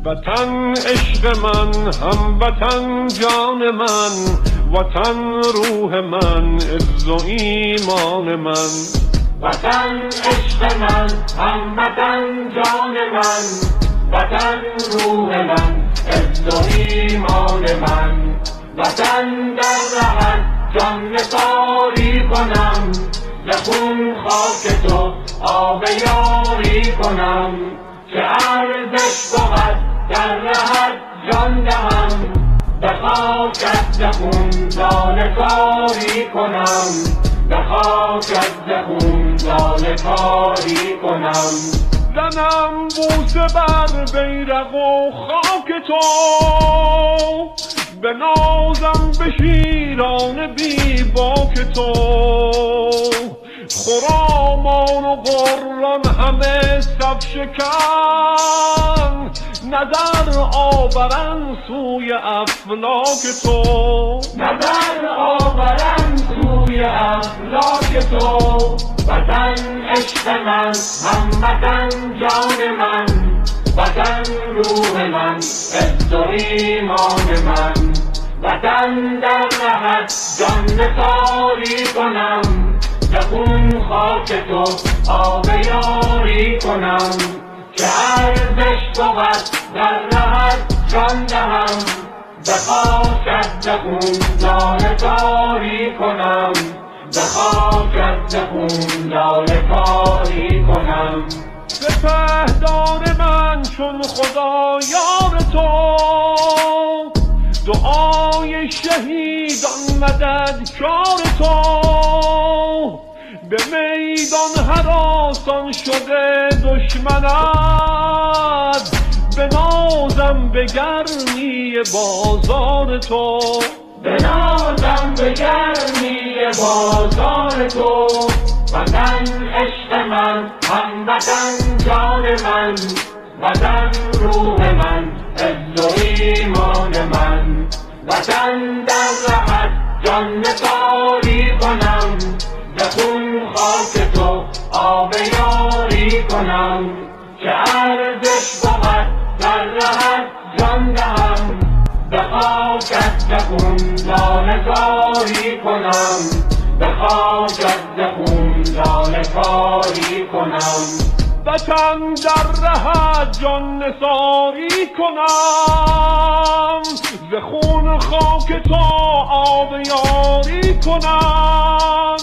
وطن عشق من، هموطن جان من، وطن روح من، عز و ایمان من. وطن عشق من، هموطن جان من، وطن روح من، عز و ایمان من. وطن در رهت جان نثاری کنم، ز خون خاک تو آب یاری کنم. که ارزش بود در رهت جان دهم، به خاکت ز خون لاله کاری کنم، به خاکت ز خون لاله کاری کنم. زنم بوسه بر بیرق و خاک تو، به نازم به شیران بی باک تو. خرامان و قران همه صف شکن، نظر آورن سوی افلاک تو. نظر آورن سوی افلاک تو. وطن عشق من، هموطن جان من، وطن روح من، عز و ایمان من. وطن در رهت جان نثاری کنم، ز خون خاک تو آب یاری کنم. که ارزش بود در رهت جان دهم، به خاکت ز خون لاله کاری کنم، به خاکت ز خون لاله کاری کنم. سپهدار من چون خدا یار تو، دعای شهیدان مددکار تو. به میدان هراسان شده دشمنت، به نازم به گرمی بازار تو. به نازم به گرمی بازار تو. وطن عشق من، هموطن جان من، وطن روح من، عز و ایمان من. وطن در رهت جان نثاری کنم، ز خون خاک تو آب یاری کنم. که ارزش بود در رهت جان دهم، به خاکت ز خون لاله کاری کنم، به خاکت ز خون لاله کاری کنم. وطن در رهت جان نثاری کنم، ز خون خاک تو آب یاری کنم.